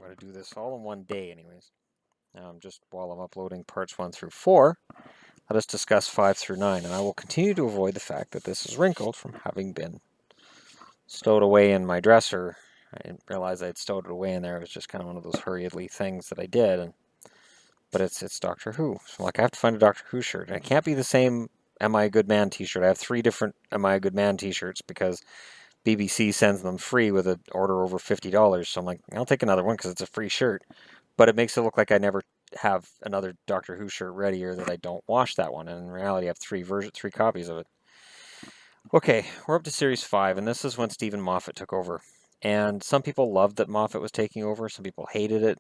going to do this all in one day anyways. Just while I'm uploading parts 1 through 4, let us discuss 5 through 9, and I will continue to avoid the fact that this is wrinkled from having been stowed away in my dresser. I didn't realize I'd stowed it away in there. It was just kind of one of those hurriedly things that I did, but it's Doctor Who. So like I have to find a Doctor Who shirt, and it can't be the same Am I a Good Man t-shirt. I have 3 different Am I a Good Man t-shirts because BBC sends them free with an order over $50. So I'm like, I'll take another one because it's a free shirt. But it makes it look like I never have another Doctor Who shirt ready or that I don't wash that one. And in reality, I have 3 copies of it. Okay, we're up to Series 5, and this is when Stephen Moffat took over. And some people loved that Moffat was taking over. Some people hated it.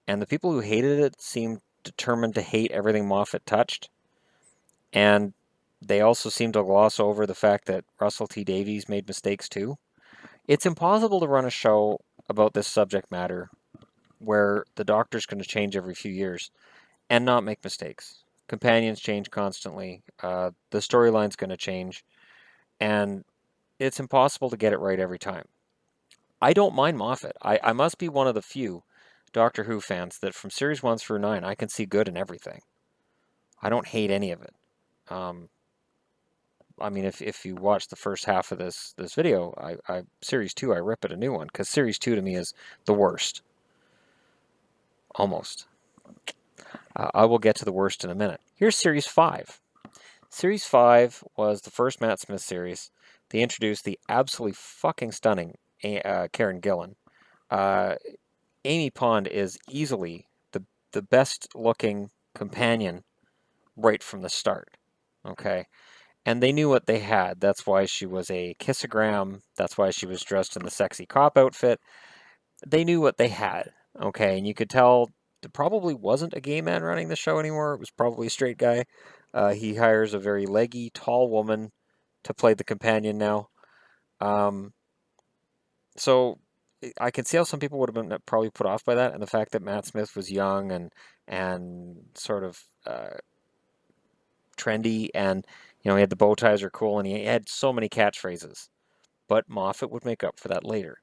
And the people who hated it seemed determined to hate everything Moffat touched. And they also seemed to gloss over the fact that Russell T Davies made mistakes too. It's impossible to run a show about this subject matter where the Doctor's going to change every few years and not make mistakes. Companions change constantly. The storyline's going to change. And it's impossible to get it right every time. I don't mind Moffat. I must be one of the few Doctor Who fans that from Series 1 through 9, I can see good in everything. I don't hate any of it. I mean, if you watch the first half of this video, Series 2, I rip it a new one, because Series 2 to me is the worst. Almost. I will get to the worst in a minute. Here's Series 5. Series 5 was the first Matt Smith series. They introduced the absolutely fucking stunning Karen Gillan. Amy Pond is easily the best looking companion right from the start. Okay? And they knew what they had. That's why she was a kissogram. That's why she was dressed in the sexy cop outfit. They knew what they had. Okay? And you could tell it probably wasn't a gay man running the show anymore. It was probably a straight guy. He hires a very leggy, tall woman to play the companion now. So I can see how some people would have been probably put off by that, and the fact that Matt Smith was young and sort of trendy, and he had the bow ties are cool, and he had so many catchphrases. But Moffat would make up for that later.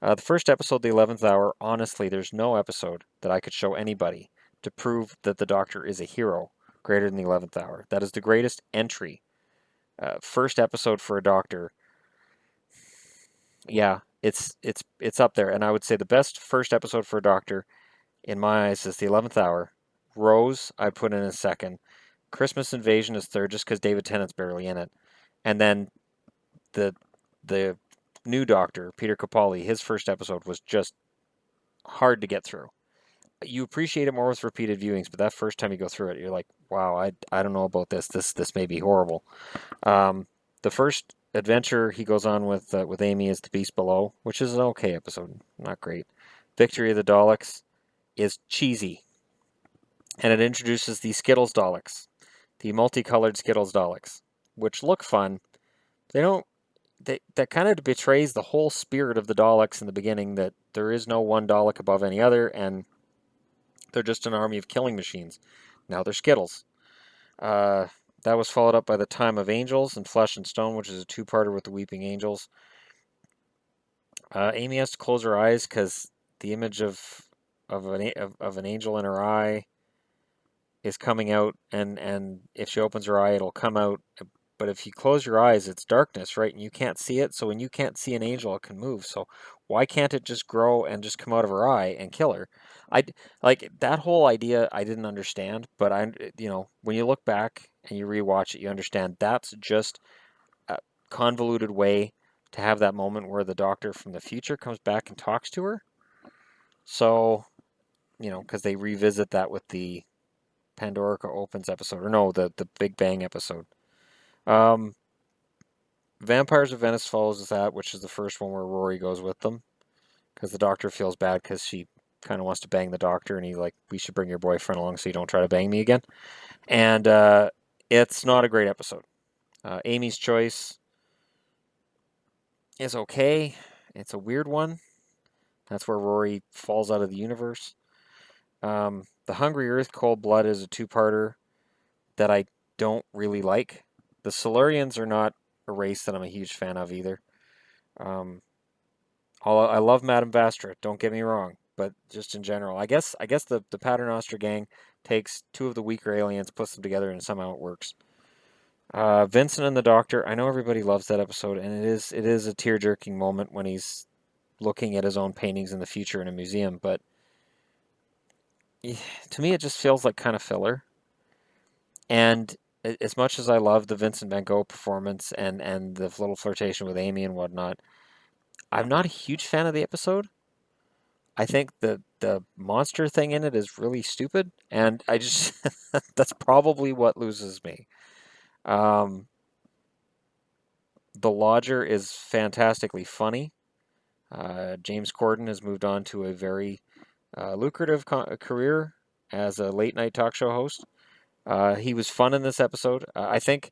The first episode, The 11th Hour, honestly, there's no episode that I could show anybody to prove that the Doctor is a hero greater than The 11th Hour. That is the greatest entry. First episode for a Doctor. Yeah, it's up there. And I would say the best first episode for a Doctor, in my eyes, is The 11th Hour. Rose, I put in a second. Christmas Invasion is third, just because David Tennant's barely in it. And then the new Doctor, Peter Capaldi, his first episode was just hard to get through. You appreciate it more with repeated viewings, but that first time you go through it, you're like, wow, I don't know about this. This may be horrible. The first adventure he goes on with Amy is The Beast Below, which is an okay episode, not great. Victory of the Daleks is cheesy, and it introduces the Skittles Daleks, the multicolored Skittles Daleks, which look fun. They don't. That kind of betrays the whole spirit of the Daleks in the beginning, that there is no one Dalek above any other, and they're just an army of killing machines. Now they're Skittles. That was followed up by The Time of Angels and Flesh and Stone, which is a two-parter with the Weeping Angels. Amy has to close her eyes because the image of an angel in her eye is coming out, and if she opens her eye, it'll come out. But if you close your eyes, it's darkness, right? And you can't see it. So when you can't see an angel, it can move. So why can't it just grow and just come out of her eye and kill her? I like that whole idea. I didn't understand, but when you look back and you rewatch it, you understand that's just a convoluted way to have that moment where the Doctor from the future comes back and talks to her. So, because they revisit that with the Pandorica Opens episode, or no, the Big Bang episode. Vampires of Venice follows with that, which is the first one where Rory goes with them because the Doctor feels bad because she kind of wants to bang the Doctor, and he's like, we should bring your boyfriend along so you don't try to bang me again. And it's not a great episode. Amy's Choice is okay. It's a weird one. That's where Rory falls out of the universe. The Hungry Earth Cold Blood is a two-parter that I don't really like. The Silurians are not a race that I'm a huge fan of either. I love Madame Vastra, don't get me wrong. but just in general. I guess the Paternoster gang takes two of the weaker aliens, puts them together, and somehow it works. Vincent and the Doctor. I know everybody loves that episode, and it is a tear-jerking moment when he's looking at his own paintings in the future in a museum. But to me, it just feels like kind of filler. And as much as I love the Vincent Van Gogh performance and the little flirtation with Amy and whatnot, I'm not a huge fan of the episode. I think the monster thing in it is really stupid, and I just that's probably what loses me. Um, the Lodger is fantastically funny. James Corden has moved on to a very lucrative career as a late night talk show host. He was fun in this episode. I think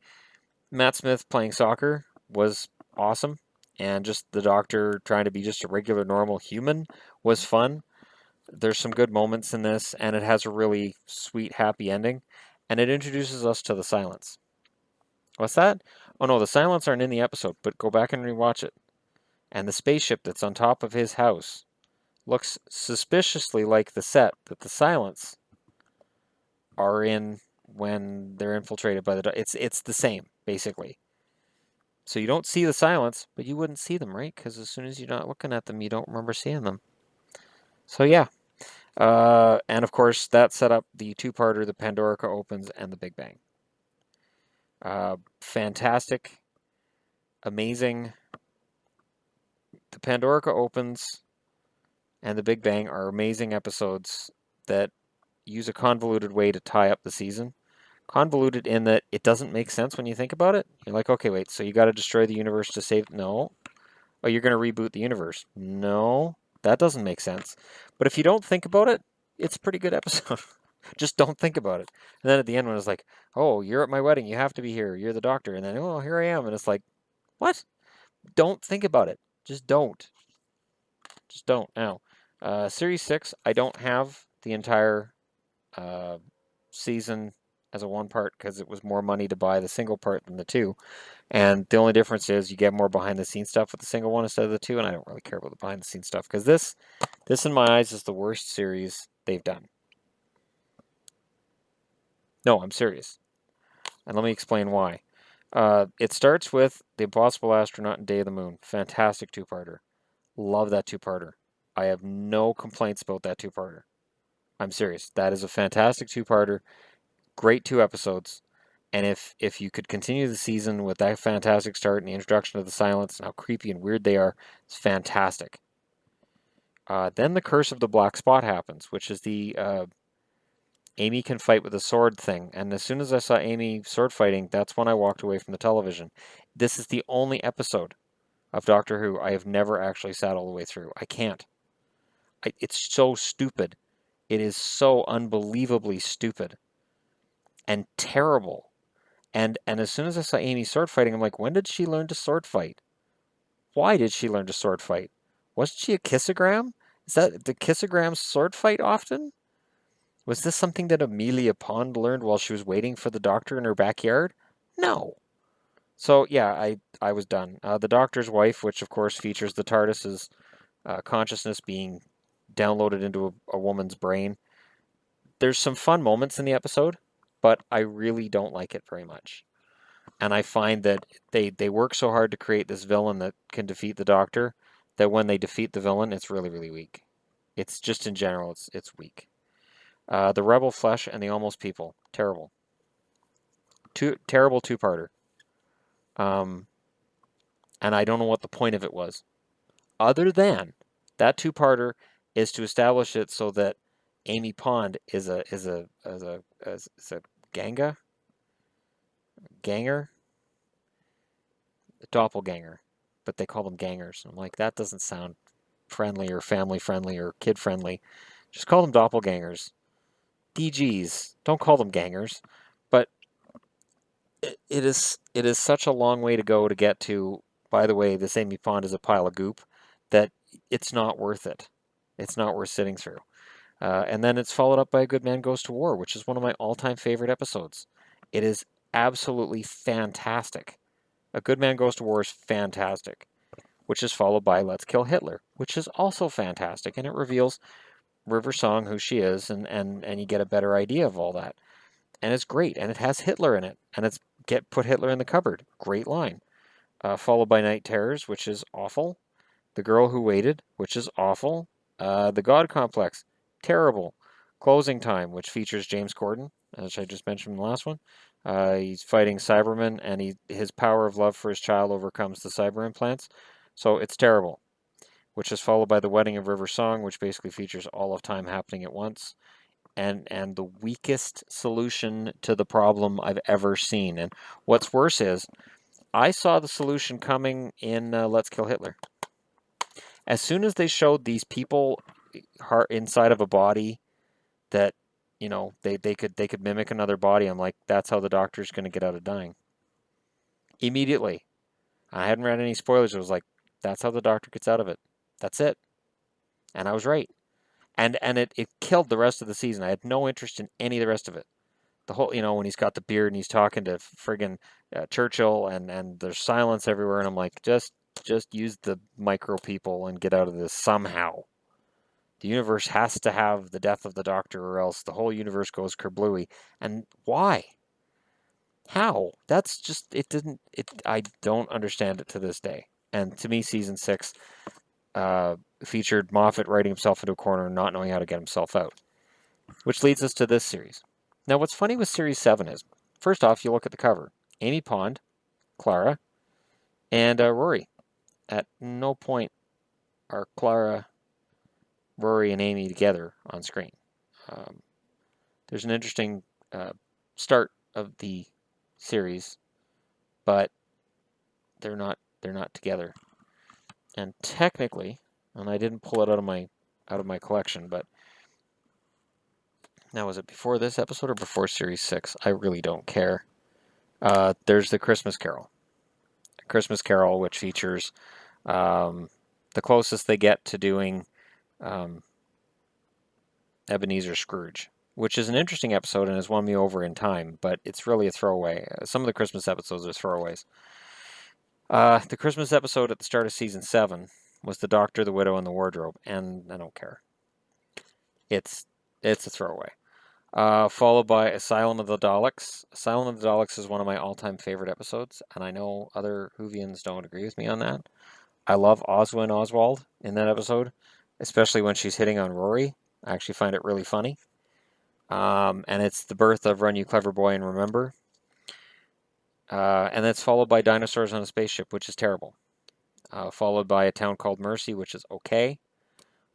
Matt Smith playing soccer was awesome, and just the Doctor trying to be just a regular, normal human was fun. There's some good moments in this, and it has a really sweet, happy ending, and it introduces us to the Silence. What's that? Oh no, the Silence aren't in the episode, but go back and rewatch it. And the spaceship that's on top of his house looks suspiciously like the set that the Silence are in when they're infiltrated by the. It's the same basically. So you don't see the Silence, but you wouldn't see them, right? Because as soon as you're not looking at them, you don't remember seeing them. So yeah, and of course that set up the two-parter, the Pandorica Opens and the Big Bang. Fantastic, amazing. The Pandorica Opens and the Big Bang are amazing episodes that use a convoluted way to tie up the season. Convoluted in that it doesn't make sense when you think about it. You're like, okay, wait, so you got to destroy the universe to save... No. Oh, you're going to reboot the universe. No, that doesn't make sense. But if you don't think about it, it's a pretty good episode. Just don't think about it. And then at the end when it's like, oh, you're at my wedding, you have to be here, you're the Doctor. And then, oh, here I am. And it's like, what? Don't think about it. Just don't. Just don't. Now, Series 6, I don't have the entire season as a one part because it was more money to buy the single part than the two. And the only difference is you get more behind the scenes stuff with the single one instead of the two, and I don't really care about the behind the scenes stuff because this in my eyes is the worst series they've done. No, I'm serious. And let me explain why. It starts with The Impossible Astronaut and Day of the Moon. Fantastic two-parter. Love that two-parter. I have no complaints about that two-parter. I'm serious. That is a fantastic two-parter. Great 2 episodes. And if you could continue the season with that fantastic start and the introduction of the Silence and how creepy and weird they are, it's fantastic. Then the Curse of the Black Spot happens, which is the Amy can fight with a sword thing. And as soon as I saw Amy sword fighting, that's when I walked away from the television. This is the only episode of Doctor Who I have never actually sat all the way through. I can't. It's so stupid. It is so unbelievably stupid and terrible. And as soon as I saw Amy sword fighting, I'm like, when did she learn to sword fight? Why did she learn to sword fight? Wasn't she a kissogram? Is that the kissogram sword fight often? Was this something that Amelia Pond learned while she was waiting for the Doctor in her backyard? No. So yeah, I was done. The Doctor's wife, which of course features the TARDIS's consciousness being downloaded into a woman's brain. There's some fun moments in the episode, but I really don't like it very much. And I find that they work so hard to create this villain that can defeat the Doctor that when they defeat the villain, it's really, really weak. It's just in general, it's weak. The Rebel Flesh and the Almost People, terrible. Terrible two-parter. And I don't know what the point of it was. Other than that two-parter is to establish it so that Amy Pond is a ganger, a doppelganger, but they call them gangers. I'm like, that doesn't sound friendly or family friendly or kid friendly. Just call them doppelgangers. DGs. Don't call them gangers. But it is such a long way to go to get to, by the way, this Amy Pond is a pile of goop, that it's not worth it. It's not worth sitting through. And then it's followed up by A Good Man Goes to War, which is one of my all-time favorite episodes. It is absolutely fantastic. A Good Man Goes to War is fantastic, which is followed by Let's Kill Hitler, which is also fantastic, and it reveals River Song who she is, and you get a better idea of all that. And it's great, and it has Hitler in it, and it's put Hitler in the cupboard. Great line. Followed by Night Terrors, which is awful. The Girl Who Waited, which is awful. The God Complex, terrible. Closing Time, which features James Corden, as I just mentioned in the last one. He's fighting Cybermen, and his power of love for his child overcomes the cyber implants. So it's terrible. Which is followed by The Wedding of River Song, which basically features all of time happening at once. And the weakest solution to the problem I've ever seen. And what's worse is, I saw the solution coming in Let's Kill Hitler. As soon as they showed these people heart inside of a body that, they could mimic another body, I'm like, that's how the Doctor's going to get out of dying. Immediately. I hadn't read any spoilers. It was like, that's how the Doctor gets out of it. That's it. And I was right. And it killed the rest of the season. I had no interest in any of the rest of it. The whole, when he's got the beard and he's talking to friggin' Churchill, and there's silence everywhere, and I'm like, just use the micro people and get out of this somehow. The universe has to have the death of the Doctor, or else the whole universe goes kerblooey. And why? How? That's just, I don't understand it to this day. And to me, season 6 featured Moffat writing himself into a corner and not knowing how to get himself out. Which leads us to this series. Now, what's funny with Series 7 is, first off, you look at the cover. Amy Pond, Clara, and Rory. At no point are Clara, Rory, and Amy together on screen. There's an interesting start of the series, but they're not together. And technically, and I didn't pull it out of my collection, but now, was it before this episode or before Series 6? I really don't care. There's the Christmas Carol. Christmas Carol, which features the closest they get to doing Ebenezer Scrooge, which is an interesting episode and has won me over in time, but it's really a throwaway. Some of the Christmas episodes are throwaways. The Christmas episode at the start of Season 7 was The Doctor, the Widow, and the Wardrobe, and I don't care. It's a throwaway. Followed by Asylum of the Daleks. Asylum of the Daleks is one of my all-time favorite episodes, and I know other Whovians don't agree with me on that. I love Oswin Oswald in that episode, especially when she's hitting on Rory. I actually find it really funny. And it's the birth of Run You Clever Boy and Remember. And that's followed by Dinosaurs on a Spaceship, which is terrible. Followed by A Town Called Mercy, which is okay.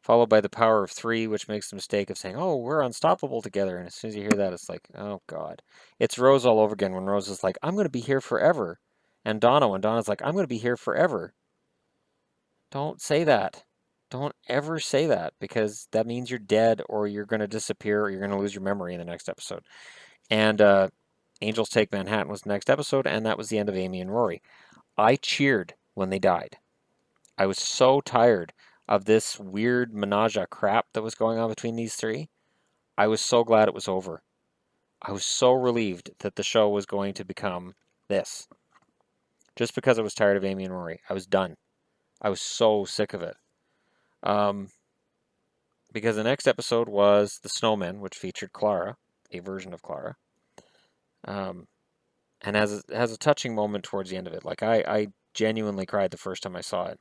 Followed by The Power of Three, which makes the mistake of saying, oh, we're unstoppable together. And as soon as you hear that, it's like, oh, God. It's Rose all over again when Rose is like, I'm going to be here forever. And Donna, when Donna's like, I'm going to be here forever. Don't say that. Don't ever say that, because that means you're dead, or you're going to disappear, or you're going to lose your memory in the next episode. And Angels Take Manhattan was the next episode, and that was the end of Amy and Rory. I cheered when they died. I was so tired of this weird menage a crap that was going on between these three. I was so glad it was over. I was so relieved that the show was going to become this. Just because I was tired of Amy and Rory. I was done. I was so sick of it. Because the next episode was The Snowman, which featured Clara, a version of Clara. And has a touching moment towards the end of it. Like, I genuinely cried the first time I saw it.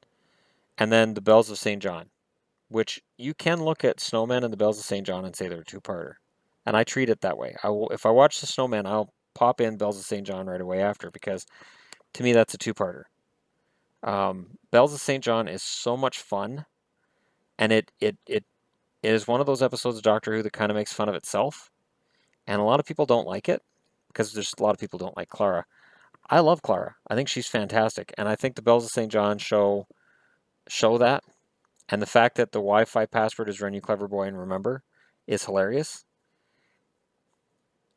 And then The Bells of St. John, which you can look at Snowman and The Bells of St. John and say they're a two-parter. And I treat it that way. If I watch The Snowman, I'll pop in Bells of St. John right away after, because to me that's a two-parter. Bells of St. John is so much fun, and it is one of those episodes of Doctor Who that kind of makes fun of itself. And a lot of people don't like it, because there's a lot of people don't like Clara. I love Clara. I think she's fantastic. And I think the Bells of St. John show that. And the fact that the Wi-Fi password is Run You Clever Boy and Remember is hilarious.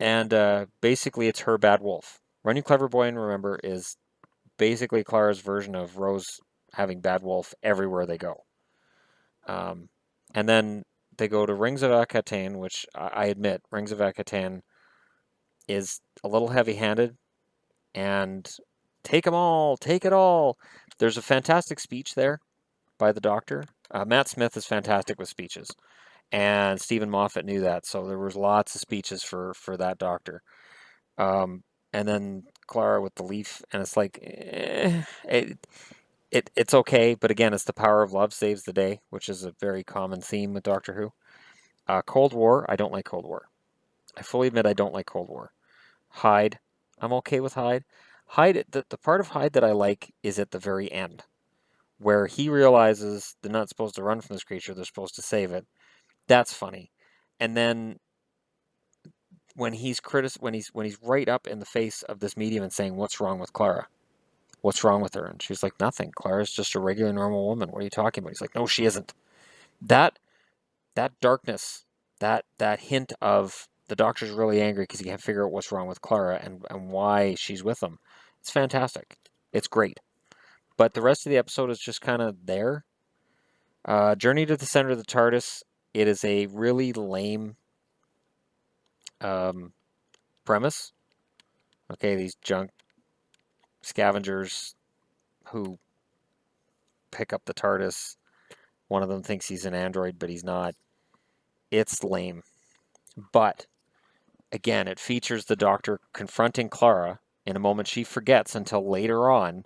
And basically it's her Bad Wolf. Run You Clever Boy and Remember is basically Clara's version of Rose having Bad Wolf everywhere they go. And then they go to Rings of Akhaten, which I admit, Rings of Akhaten is a little heavy-handed, and take them all, take it all. There's a fantastic speech there by the Doctor. Matt Smith is fantastic with speeches. and Stephen Moffat knew that, so there was lots of speeches for that doctor. And then Clara with the leaf, and it's like, it's okay, but again, it's the power of love saves the day, which is a very common theme with Doctor Who. Cold War, I don't like Cold War. I fully admit I don't like Cold War. Hyde, I'm okay with Hyde. Hyde, the part of Hyde that I like is at the very end, where he realizes they're not supposed to run from this creature, they're supposed to save it. That's funny. And then when he's right up in the face of this medium and saying, "What's wrong with Clara? What's wrong with her?" And she's like, "Nothing. Clara's just a regular normal woman. What are you talking about?" He's like, "No, she isn't." That that darkness, that hint of the doctor's really angry because he can't figure out what's wrong with Clara and why she's with him. It's fantastic. It's great. But the rest of the episode is just kind of there. Journey to the Center of the TARDIS. It is a really lame premise. Okay, these junk scavengers who pick up the TARDIS. One of them thinks he's an android, but he's not. It's lame. But again, it features the Doctor confronting Clara in a moment she forgets until later on,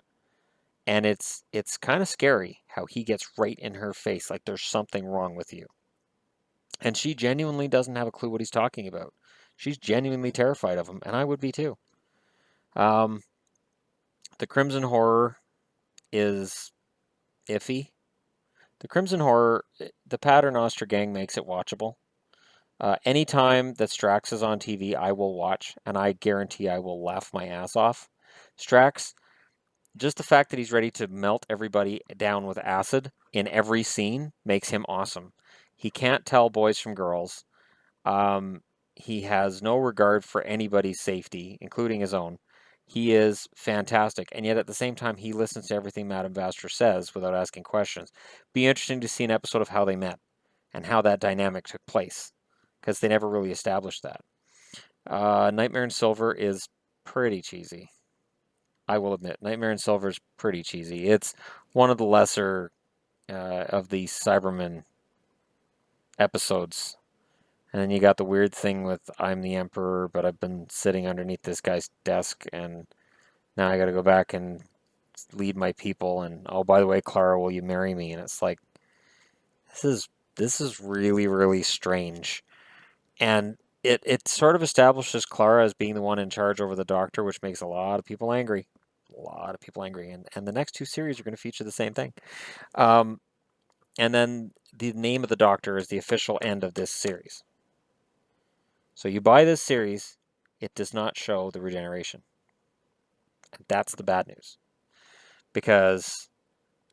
and it's kind of scary how he gets right in her face like there's something wrong with you. And she genuinely doesn't have a clue what he's talking about. She's genuinely terrified of him, and I would be too. The Crimson Horror is iffy. The Crimson Horror, the Paternoster Gang makes it watchable. Anytime that Strax is on TV, I will watch, and I guarantee I will laugh my ass off. Strax, just the fact that he's ready to melt everybody down with acid in every scene makes him awesome. He can't tell boys from girls. He has no regard for anybody's safety, including his own. He is fantastic, and yet at the same time, he listens to everything Madame Vastra says without asking questions. Be interesting to see an episode of how they met and how that dynamic took place, because they never really established that. Nightmare in Silver is pretty cheesy. I will admit, Nightmare in Silver is pretty cheesy. It's one of the lesser of the Cybermen episodes. And then you got the weird thing with I'm the Emperor, but I've been sitting underneath this guy's desk, and now I got to go back and lead my people. And oh, by the way, Clara, will you marry me? And it's like, this is really, really strange. And it sort of establishes Clara as being the one in charge over the Doctor, which makes a lot of people angry. A lot of people angry. And the next two series are going to feature the same thing. And then the name of the Doctor is the official end of this series. So you buy this series, it does not show the regeneration. And that's the bad news. Because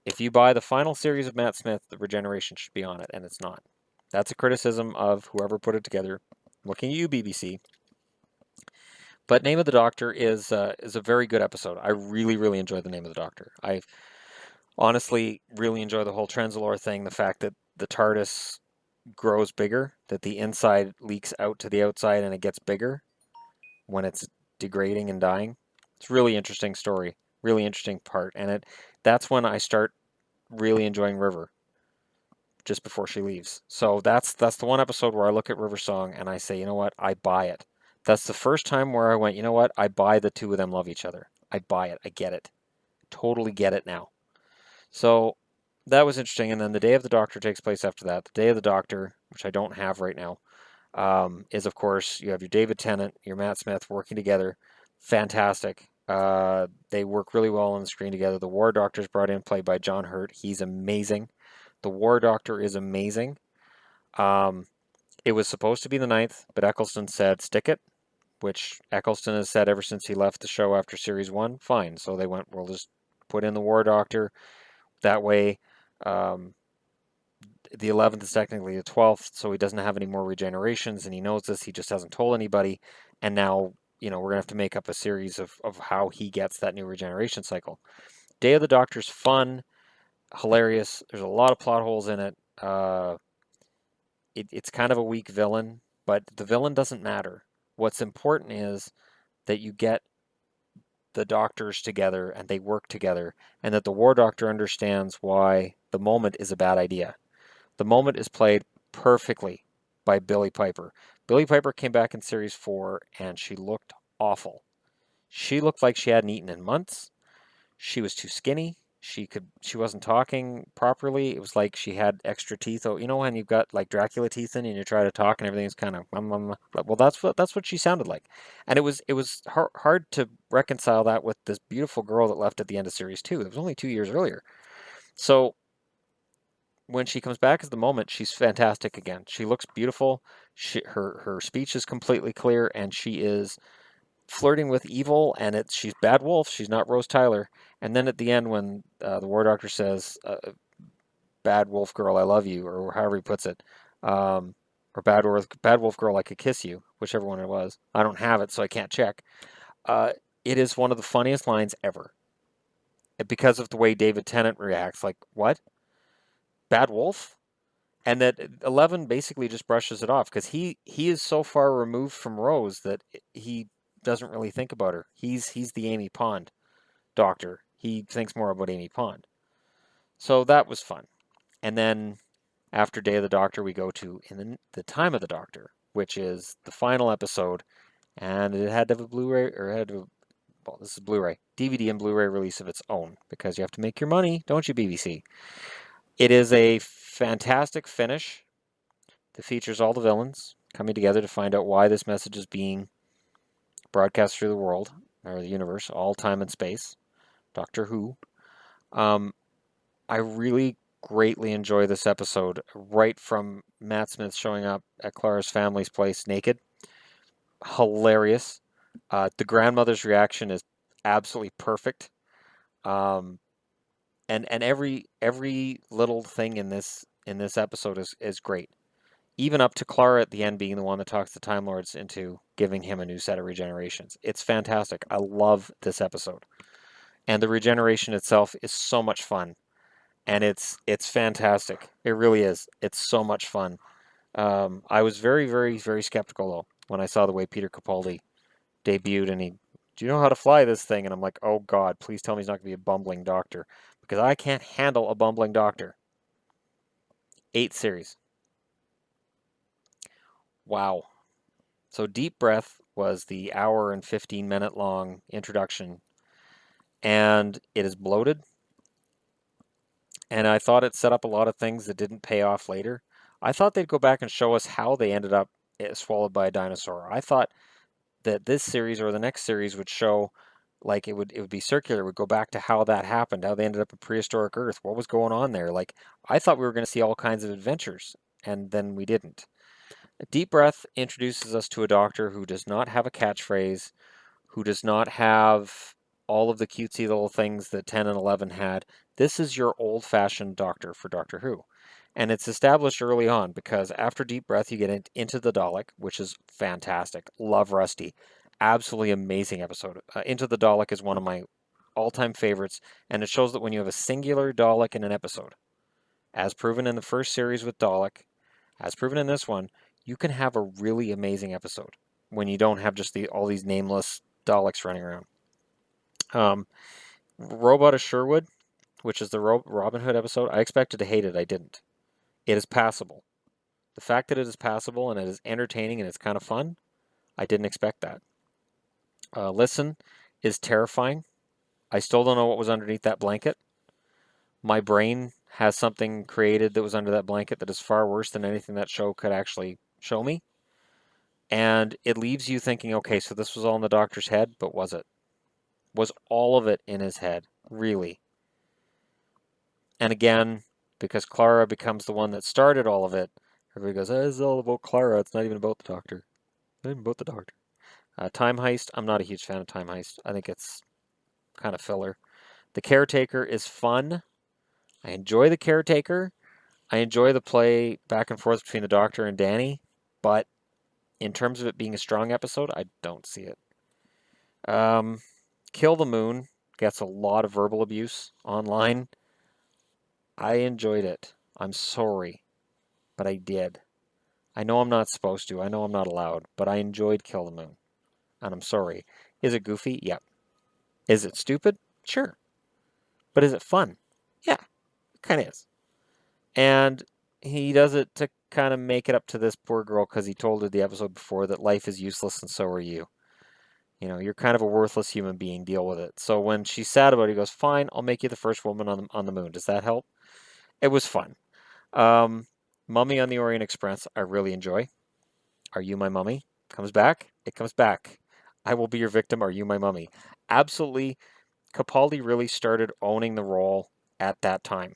if you buy the final series of Matt Smith, the regeneration should be on it, and it's not. That's a criticism of whoever put it together. Looking at you, BBC. But Name of the Doctor is a very good episode. I really, really enjoy the Name of the Doctor. I honestly really enjoy the whole Trenzalore thing, the fact that the TARDIS grows bigger, that the inside leaks out to the outside and it gets bigger when it's degrading and dying. It's a really interesting story, really interesting part. And that's when I start really enjoying River, just before she leaves. So that's the one episode where I look at River Song and I say, you know what, I buy it. That's the first time where I went, you know what, I buy the two of them love each other. I buy it. I get it. Totally get it now. So that was interesting. And then the Day of the Doctor takes place after that. The Day of the Doctor, which I don't have right now, is, of course, you have your David Tennant, your Matt Smith working together. Fantastic. They work really well on the screen together. The War Doctor is brought in, played by John Hurt. He's amazing. The War Doctor is amazing. It was supposed to be the 9th, but Eccleston said, stick it, which Eccleston has said ever since he left the show after Series 1. Fine. So they went, we'll just put in the War Doctor. That way, the 11th is technically the 12th, so he doesn't have any more regenerations, and he knows this. He just hasn't told anybody. And now, we're going to have to make up a series of how he gets that new regeneration cycle. Day of the Doctor's fun, hilarious. There's a lot of plot holes in it. It's kind of a weak villain, but the villain doesn't matter. What's important is that you get the doctors together and they work together, and that the War Doctor understands why the moment is a bad idea. The moment is played perfectly by Billie Piper. Billie Piper came back in series 4 and she looked awful. She looked like she hadn't eaten in months. She was too skinny. She wasn't talking properly. It was like she had extra teeth. Oh, you know when you've got like Dracula teeth in and you try to talk and everything's kind of well, that's what she sounded like. And it was hard to reconcile that with this beautiful girl that left at the end of series 2. It was only 2 years earlier. So when she comes back as the Moment, she's fantastic again. She looks beautiful. Her speech is completely clear, and she is flirting with evil, and she's Bad Wolf. She's not Rose Tyler. And then at the end, when the War Doctor says, "Bad Wolf girl, I love you," or however he puts it, or Bad Wolf girl, I could kiss you," whichever one it was. I don't have it, so I can't check. It is one of the funniest lines ever, because of the way David Tennant reacts. Like, what? Bad Wolf? And that 11 basically just brushes it off because he is so far removed from Rose that he doesn't really think about her. He's the Amy Pond Doctor. He thinks more about Amy Pond. So that was fun. And then after Day of the Doctor, we go to in the Time of the Doctor, which is the final episode, and it had to have a Blu-ray, or it had to, well, this is Blu-ray, DVD and Blu-ray release of its own, because you have to make your money, don't you, BBC? It is a fantastic finish that features all the villains coming together to find out why this message is being broadcast through the world, or the universe, all time and space. Doctor Who. I really greatly enjoy this episode, right from Matt Smith showing up at Clara's family's place naked. Hilarious. The grandmother's reaction is absolutely perfect. And every little thing in this episode is great. Even up to Clara at the end being the one that talks the Time Lords into giving him a new set of regenerations. It's fantastic. I love this episode. And the regeneration itself is so much fun. And it's fantastic. It really is. It's so much fun. I was very, very, very skeptical, though, when I saw the way Peter Capaldi debuted and do you know how to fly this thing? And I'm like, oh God, please tell me he's not going to be a bumbling doctor. Because I can't handle a bumbling doctor. 8 series. Wow. So Deep Breath was the hour and 15-minute long introduction, and it is bloated. And I thought it set up a lot of things that didn't pay off later. I thought they'd go back and show us how they ended up swallowed by a dinosaur. I thought that this series or the next series would show, like, it would be circular. It would go back to how that happened, how they ended up in prehistoric Earth, what was going on there. Like, I thought we were going to see all kinds of adventures, and then we didn't. Deep Breath introduces us to a doctor who does not have a catchphrase, who does not have all of the cutesy little things that 10 and 11 had. This is your old-fashioned doctor for Doctor Who. And it's established early on because after Deep Breath, you get into the Dalek, which is fantastic. Love Rusty. Absolutely amazing episode. Into the Dalek is one of my all-time favorites, and it shows that when you have a singular Dalek in an episode, as proven in the first series with Dalek, as proven in this one, you can have a really amazing episode when you don't have just all these nameless Daleks running around. Robot of Sherwood, which is the Robin Hood episode, I expected to hate it. I didn't. It is passable. The fact that it is passable and it is entertaining and it's kind of fun, I didn't expect that. Listen is terrifying. I still don't know what was underneath that blanket. My brain has something created that was under that blanket that is far worse than anything that show could actually show me. And it leaves you thinking, okay, so this was all in the doctor's head, but was it? Was all of it in his head? Really? And again, because Clara becomes the one that started all of it, everybody goes, oh, this is all about Clara. It's not even about the doctor. Not even about the doctor. Time Heist, I'm not a huge fan of Time Heist. I think it's kind of filler. The Caretaker is fun. I enjoy The Caretaker. I enjoy the play back and forth between the Doctor and Danny, but in terms of it being a strong episode, I don't see it. Kill the Moon gets a lot of verbal abuse online. I enjoyed it. I'm sorry, but I did. I know I'm not supposed to. I know I'm not allowed, but I enjoyed Kill the Moon, and I'm sorry. Is it goofy? Yep. Is it stupid? Sure. But is it fun? Yeah, it kind of is. And he does it to kind of make it up to this poor girl because he told her the episode before that life is useless and so are you. You know, you're kind of a worthless human being. Deal with it. So when she's sad about it, he goes, "Fine, I'll make you the first woman on the moon." Does that help? It was fun. Um, Mummy on the Orient Express, I really enjoy. Are You My Mummy? Comes back. It comes back. I Will Be Your Victim. Are You My Mummy? Absolutely. Capaldi really started owning the role at that time.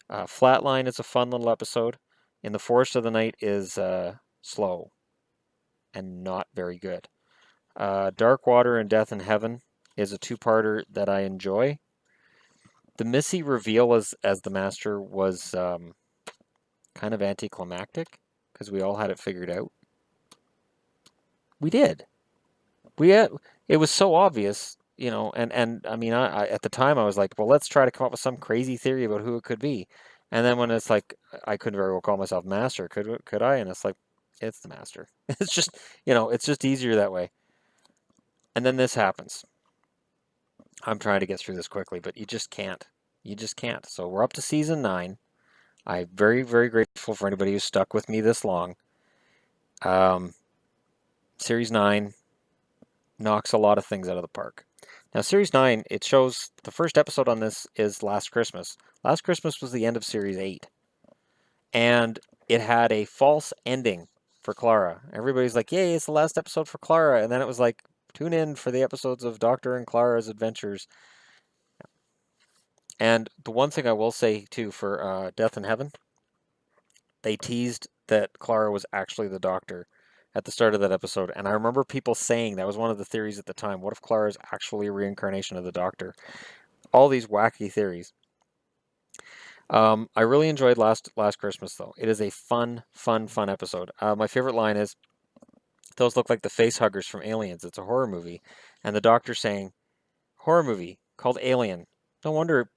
Flatline is a fun little episode. In the Forest of the Night is slow and not very good. Dark Water and Death in Heaven is a two-parter that I enjoy. The Missy reveal as the Master was kind of anticlimactic because we all had it figured out. We did. We had, it was so obvious, you know, and I mean, I at the time I was like, well, let's try to come up with some crazy theory about who it could be. And then when it's like, I couldn't very well call myself Master, could I? And it's like, it's the Master. It's just, you know, it's just easier that way. And then this happens. I'm trying to get through this quickly, but you just can't. You just can't. So we're up to season 9. I'm very, very grateful for anybody who's stuck with me this long. Series 9 knocks a lot of things out of the park. Now, Series 9, it shows the first episode on this is Last Christmas. Last Christmas was the end of Series 8. And it had a false ending for Clara. Everybody's like, yay, it's the last episode for Clara. And then it was like, tune in for the episodes of Doctor and Clara's adventures. And the one thing I will say, too, for Death in Heaven, they teased that Clara was actually the Doctor at the start of that episode. And I remember people saying that was one of the theories at the time. What if Clara is actually a reincarnation of the Doctor? All these wacky theories. I really enjoyed Last Christmas, though. It is a fun episode. My favorite line is, "Those look like the face huggers from Aliens." It's a horror movie, and the Doctor saying, "Horror movie called Alien. No wonder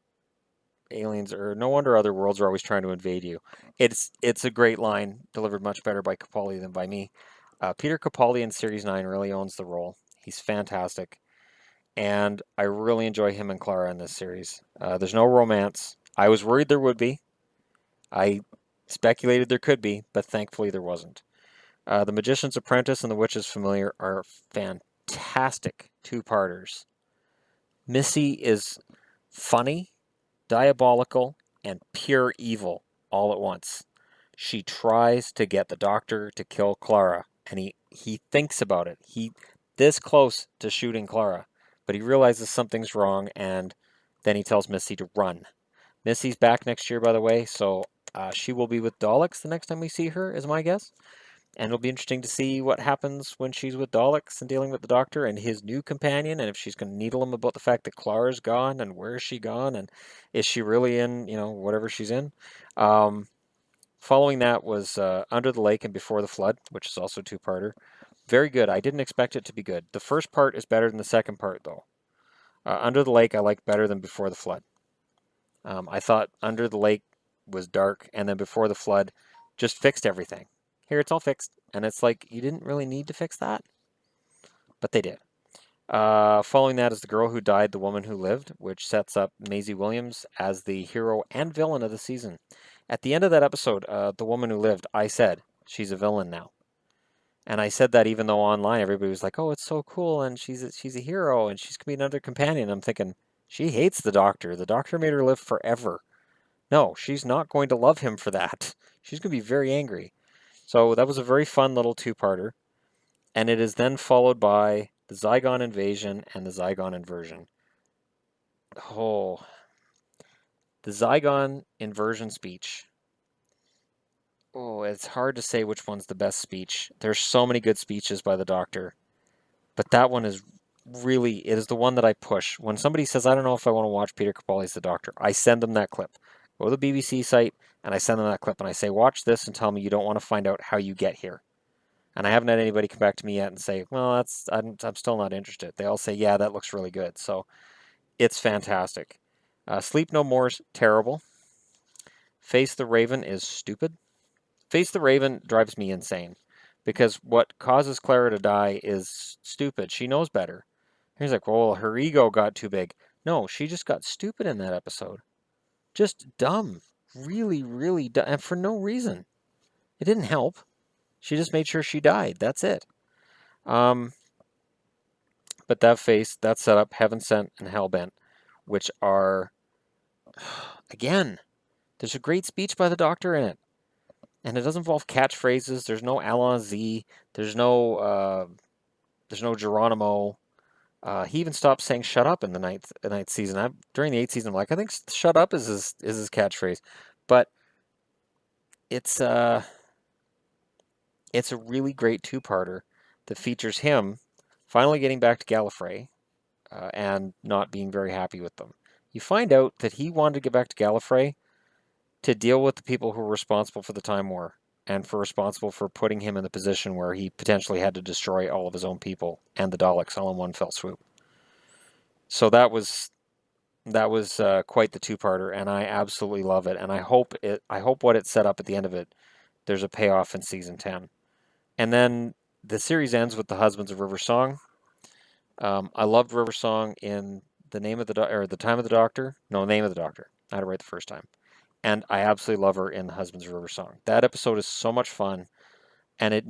aliens, or no wonder other worlds are always trying to invade you." It's a great line, delivered much better by Capaldi than by me. Peter Capaldi in Series 9 really owns the role. He's fantastic. And I really enjoy him and Clara in this series. There's no romance. I was worried there would be. I speculated there could be, but thankfully there wasn't. The Magician's Apprentice and The Witch's Familiar are fantastic two-parters. Missy is funny, diabolical, and pure evil all at once. She tries to get the Doctor to kill Clara, and he thinks about it. He this close to shooting Clara, but he realizes something's wrong, and then he tells Missy to run. Missy's back next year, by the way, so she will be with Daleks the next time we see her, is my guess. And it'll be interesting to see what happens when she's with Daleks and dealing with the Doctor and his new companion, and if she's going to needle him about the fact that Clara's gone and where is she gone, and is she really in, you know, whatever she's in. Following that was Under the Lake and Before the Flood, which is also a two-parter. Very good. I didn't expect it to be good. The first part is better than the second part, though. Under the Lake I like better than Before the Flood. I thought Under the Lake was dark, and then Before the Flood just fixed everything. Here, it's all fixed. And it's like, you didn't really need to fix that. But they did. Following that is The Girl Who Died, The Woman Who Lived, which sets up Maisie Williams as the hero and villain of the season. At the end of that episode, The Woman Who Lived, I said, she's a villain now. And I said that even though online everybody was like, oh, it's so cool, and she's a hero, and she's going to be another companion. I'm thinking, she hates the Doctor. The Doctor made her live forever. No, she's not going to love him for that. She's going to be very angry. So that was a very fun little two-parter. And it is then followed by the Zygon Invasion and the Zygon Inversion. Oh, the Zygon Inversion speech. Oh, it's hard to say which one's the best speech. There's so many good speeches by the Doctor. But that one is really, it is the one that I push. When somebody says, I don't know if I want to watch Peter Capaldi's The Doctor, I send them that clip. Go to the BBC site, and I send them that clip, and I say, watch this and tell me you don't want to find out how you get here. And I haven't had anybody come back to me yet and say, well, I'm still not interested. They all say, yeah, that looks really good. So it's fantastic. Sleep No More's terrible. Face the Raven is stupid. Face the Raven drives me insane because what causes Clara to die is stupid. She knows better. He's like, well, her ego got too big. No, she just got stupid in that episode. Just dumb. really, really, and for no reason. It didn't help. She just made sure she died. That's it. But that face, that setup, Heaven Sent and Hellbent, which are, again, there's a great speech by the Doctor in it. And it doesn't involve catchphrases. There's no Allons-y. There's no Geronimo. He even stopped saying "shut up" in the ninth season. During the eighth season, I'm like, I think "shut up" is his catchphrase, but it's a really great two-parter that features him finally getting back to Gallifrey and not being very happy with them. You find out that he wanted to get back to Gallifrey to deal with the people who were responsible for the Time War and responsible for putting him in the position where he potentially had to destroy all of his own people and the Daleks all in one fell swoop. So that was quite the two-parter, and I absolutely love it. And I hope what it set up at the end of it, there's a payoff in season 10. And then the series ends with the Husbands of River Song. I loved River Song in The Time of the Doctor. No, Name of the Doctor. I had it right the first time. And I absolutely love her in The Husbands of River Song. That episode is so much fun, and it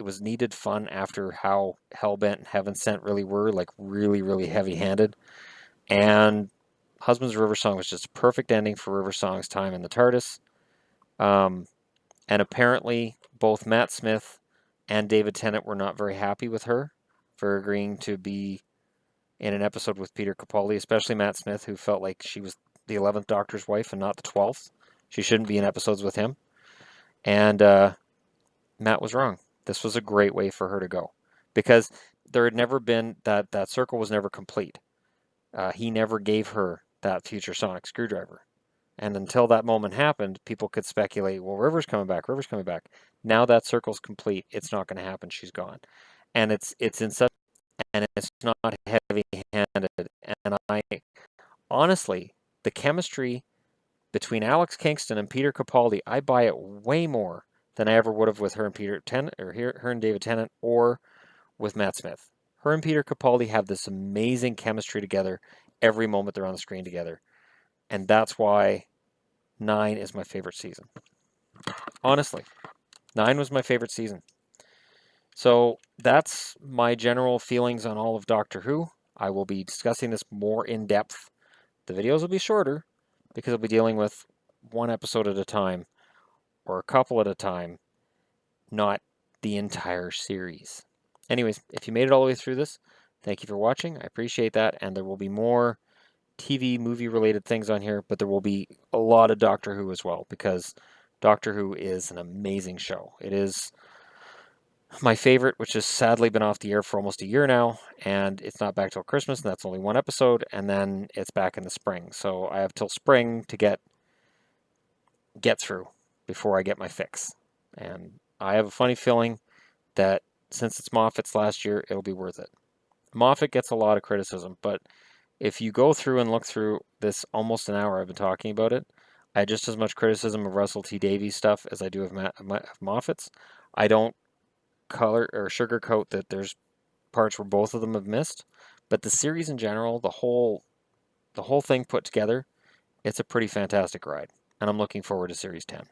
was needed fun after how Hellbent and Heaven Sent really were, like really, really heavy-handed. And Husbands of River Song was just a perfect ending for River Song's time in the TARDIS. And apparently both Matt Smith and David Tennant were not very happy with her for agreeing to be in an episode with Peter Capaldi, especially Matt Smith, who felt like she was the 11th Doctor's wife and not the 12th. She shouldn't be in episodes with him. And Matt was wrong. This was a great way for her to go, because there had never been that circle was never complete. He never gave her that future sonic screwdriver. And until that moment happened, people could speculate, well, River's coming back, River's coming back. Now that circle's complete, it's not going to happen, she's gone. And it's in such, and it's not heavy-handed. And I, honestly, the chemistry between Alex Kingston and Peter Capaldi, I buy it way more than I ever would have with her and Peter Tennant, or her and David Tennant, or with Matt Smith. Her and Peter Capaldi have this amazing chemistry together every moment they're on the screen together. And that's why 9 is my favorite season. Honestly, 9 was my favorite season. So that's my general feelings on all of Doctor Who. I will be discussing this more in depth. The videos will be shorter because I'll be dealing with one episode at a time or a couple at a time, not the entire series. Anyways, if you made it all the way through this, thank you for watching. I appreciate that, and there will be more TV, movie-related things on here, but there will be a lot of Doctor Who as well, because Doctor Who is an amazing show. It is my favorite, which has sadly been off the air for almost a year now, and it's not back till Christmas, and that's only one episode, and then it's back in the spring. So I have till spring to get through before I get my fix. And I have a funny feeling that since it's Moffat's last year, it'll be worth it. Moffat gets a lot of criticism, but if you go through and look through this almost an hour I've been talking about it, I had just as much criticism of Russell T Davies stuff as I do of Moffat's. I don't color or sugarcoat that there's parts where both of them have missed, but the series in general, the whole thing put together, it's a pretty fantastic ride, and I'm looking forward to Series 10.